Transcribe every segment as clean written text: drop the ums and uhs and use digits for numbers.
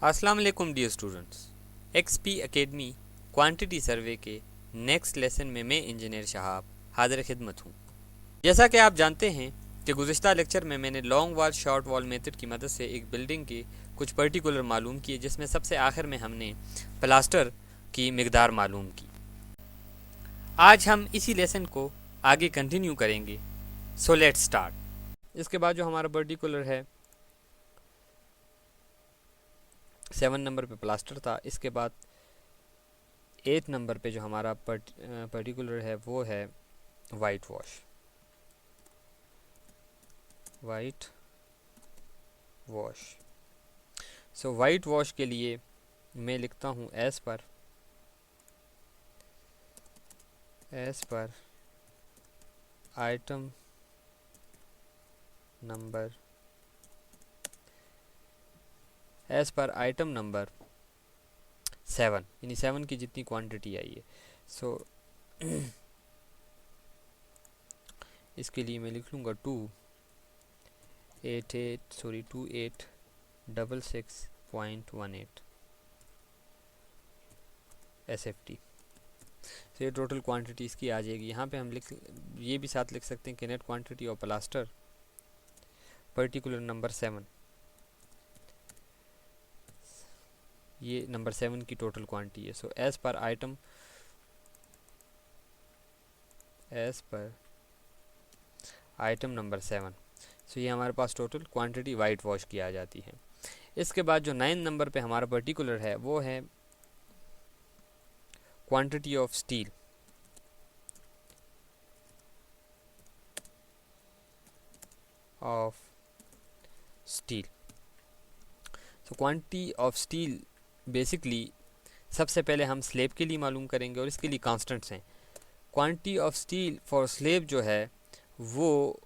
अस्सलाम वालेकुम dear students. XP academy quantity survey के नेक्स्ट लेसन में मैं इंजीनियर शहाब हाजिर खिदमत हूँ। जैसा कि आप जानते हैं कि गुज़िश्ता लेक्चर में मैंने long wall short wall method की मदद से एक बिल्डिंग की कुछ पर्टिकुलर मालूम किए, जिसमें सबसे आखिर में हमने प्लास्टर की मिकदार मालूम की। आज हम इसी लेसन को आगे कंटिन्यू करेंगे। So let's start. इसके बाद जो हमारा पर्टिकुलर है 7 नंबर पे प्लास्टर था। इसके बाद 8 नंबर पे जो हमारा पर्टिकुलर है वो है white wash. White wash. So white wash के लिए मैं लिखता हूँ as per item number item number 7, यानी 7 की जितनी क्वांटिटी आई है। सो इसके लिए मैं लिख लूँगा 2866.18 SFT। तो ये टोटल क्वांटिटी इसकी आ जाएगी। यहाँ पे हम ये भी साथ लिख सकते हैं कि net quantity of plaster particular number 7, ये नंबर 7 की टोटल क्वांटिटी है। So as per item number 7, so ये हमारे पास टोटल क्वांटिटी वाइट वॉश की आ जाती है। इसके बाद जो 9 नंबर पे हमारा पर्टिकुलर है वो है quantity of steel. So quantity of steel basically सबसे पहले हम स्लेब के लिए मालूम करेंगे और इसके लिए कांस्टेंट्स हैं। Quantity of steel for slab जो है वो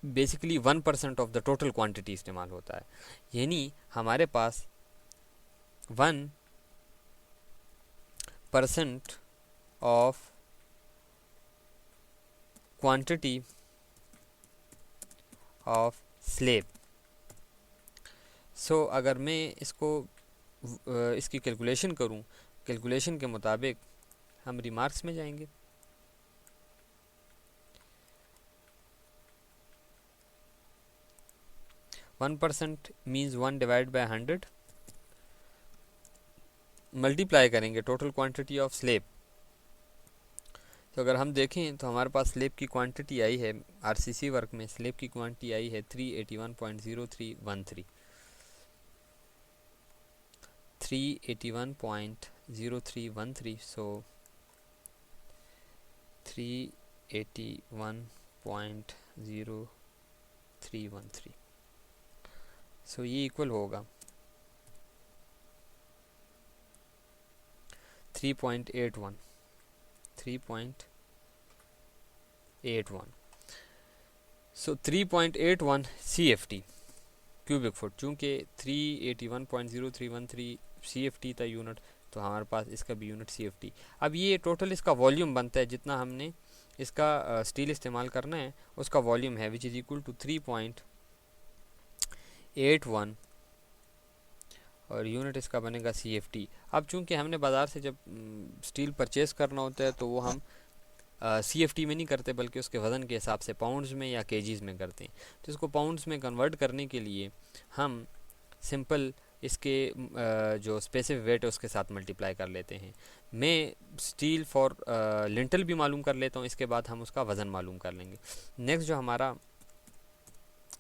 basically 1% of the total quantity इस्तेमाल होता है, यानी हमारे पास 1% ऑफ क्वांटिटी ऑफ स्लेब। सो अगर मैं इसकी कैलकुलेशन करूं, कैलकुलेशन के मुताबिक हम रिमार्क्स में जाएंगे। One percent means 1 divide by 100, multiply करेंगे टोटल क्वांटिटी ऑफ स्लेब। तो अगर हम देखें तो हमारे पास स्लेब की क्वांटिटी आई है, आरसीसी वर्क में स्लेब की क्वांटिटी आई है 381.0313। 381.0313। सो 381.0313। सो ये इक्वल होगा 3.81। सो 3.81 CFT क्यूबिक फुट। चूँकि 381.0313 CFT था यूनिट, तो हमारे पास इसका भी यूनिट CFT। अब ये टोटल इसका वॉल्यूम बनता है, जितना हमने इसका स्टील इस्तेमाल करना है उसका वॉल्यूम है, विच इज़ इक्वल टू 3.81 और यूनिट इसका बनेगा CFT। अब चूँकि हमने बाज़ार से जब स्टील परचेज़ करना होता है तो वो हम CFT में नहीं करते, बल्कि उसके वज़न के हिसाब से पाउंड्स में या केजीज़ में करते हैं। तो इसको पाउंड्स में कन्वर्ट करने के लिए हम सिंपल इसके जो स्पेसिफिक वेट है उसके साथ मल्टीप्लाई कर लेते हैं। मैं स्टील फॉर लिंटल भी मालूम कर लेता हूँ, इसके बाद हम उसका वज़न मालूम कर लेंगे। नेक्स्ट जो हमारा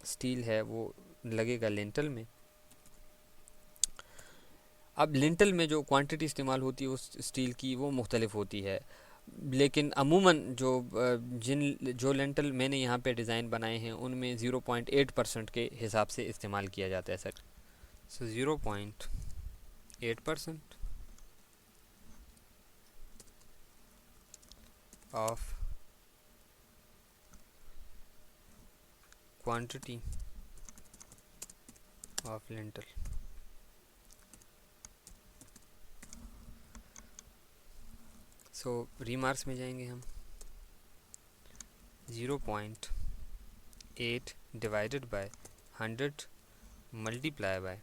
स्टील है वो लगेगा लिंटल में। अब लिंटल में जो क्वांटिटी इस्तेमाल होती है उस स्टील की वो मुख्तलिफ होती है, लेकिन अमूमन जो लेंटल मैंने यहाँ पे डिज़ाइन बनाए हैं उनमें 0.8% के हिसाब से इस्तेमाल किया जाता है sir. So 0.8% of quantity of lentil. So remarks में जाएंगे हम। 0.8 divided by 100 multiply by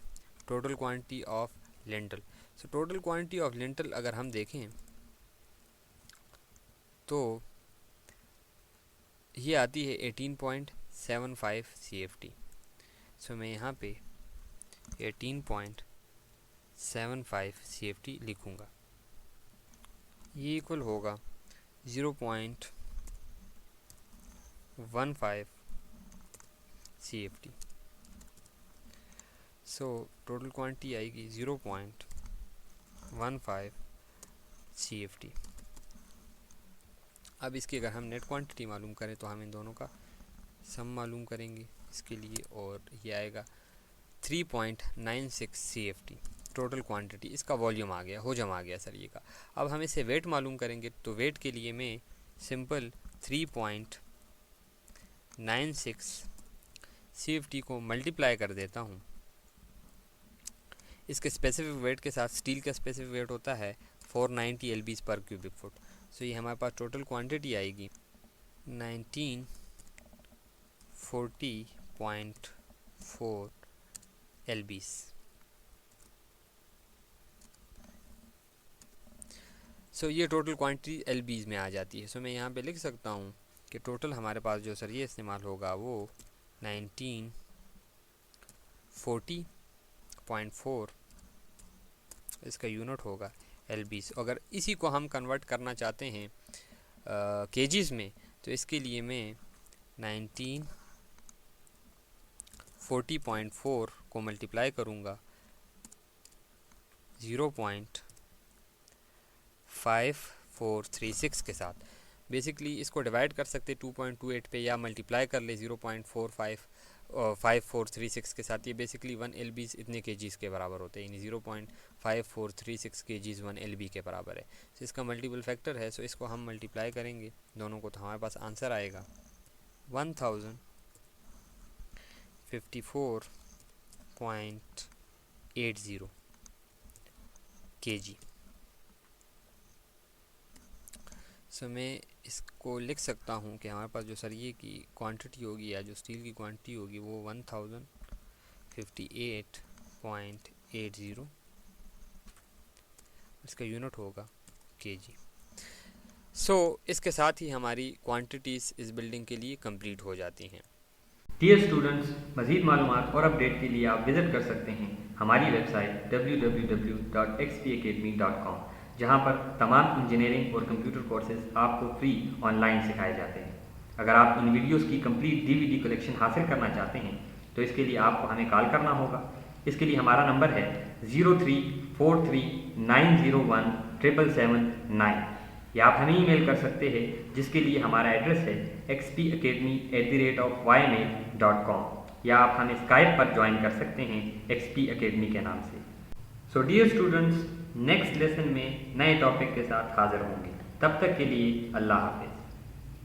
total quantity of lentil. So total quantity of lentil अगर हम देखें तो ये आती है 18.75 CFT। सो मैं यहाँ पे 18.75 CFT लिखूँगा। ये इक्वल होगा 0.15 CFT। सो टोटल क्वांटिटी आएगी 0.15 CFT। अब इसकी अगर हम नेट क्वांटिटी मालूम करें तो हम इन दोनों का सम मालूम करेंगे इसके लिए, और ये आएगा 3.96 CFT टोटल क्वांटिटी। इसका वॉल्यूम आ गया, होजम आ गया सर ये का। अब हम इसे वेट मालूम करेंगे, तो वेट के लिए मैं सिंपल 3.96 CFT को मल्टीप्लाई कर देता हूँ इसके स्पेसिफिक वेट के साथ। स्टील का स्पेसिफिक वेट होता है 490 LBs पर क्यूबिक फुट। सो ये हमारे पास टोटल क्वांटिटी आएगी 1940.4 LBs। सो ये टोटल क्वांटिटी LBs में आ जाती है। सो मैं यहाँ पे लिख सकता हूँ कि टोटल हमारे पास जो सर ये इस्तेमाल होगा वो 1940.4 इसका यूनिट होगा LBs। अगर इसी को हम कन्वर्ट करना चाहते हैं केजीज़ में, तो इसके लिए मैं 1940.4 को मल्टीप्लाई करूँगा 0.5436 के साथ। बेसिकली इसको डिवाइड कर सकते 2.28 पे, या मल्टीप्लाई कर ले 0.5436 के साथ। ये बेसिकली 1 LBs इतने केजीज़ के बराबर होते हैं, यानी 0.5436 केजीज़ 1 LB के बराबर है। तो इसका मल्टीपल फैक्टर है, सो इसको हम मल्टीप्लाई करेंगे दोनों को, तो हमारे पास आंसर आएगा 1054.80 kg। सो मैं इसको लिख सकता हूँ कि हमारे पास जो सर ये की क्वांटिटी होगी या जो स्टील की क्वांटिटी होगी वो 1058.80, इसका यूनिट होगा kg। सो इसके साथ ही हमारी क्वांटिटीज़ इस बिल्डिंग के लिए कंप्लीट हो जाती हैं। डियर स्टूडेंट्स, मज़ीद मालूमात और अपडेट के लिए आप विज़िट कर सकते हैं हमारी वेबसाइट www.xpacademy.com, जहां पर तमाम इंजीनियरिंग और कंप्यूटर कोर्सेज आपको फ्री ऑनलाइन सिखाए जाते हैं। अगर आप इन वीडियोस की कंप्लीट DVD कलेक्शन हासिल करना चाहते हैं तो इसके लिए आपको हमें कॉल करना होगा। इसके लिए हमारा नंबर है 0343901779, या आप हमें ईमेल कर सकते हैं जिसके लिए हमारा एड्रेस है xpacademy@ymail.com, या आप हमें स्काइप पर ज्वाइन कर सकते हैं XP Academy के नाम से। So dear students, next lesson में नए टॉपिक के साथ हाजिर होंगे। तब तक के लिए अल्लाह हाफिज़।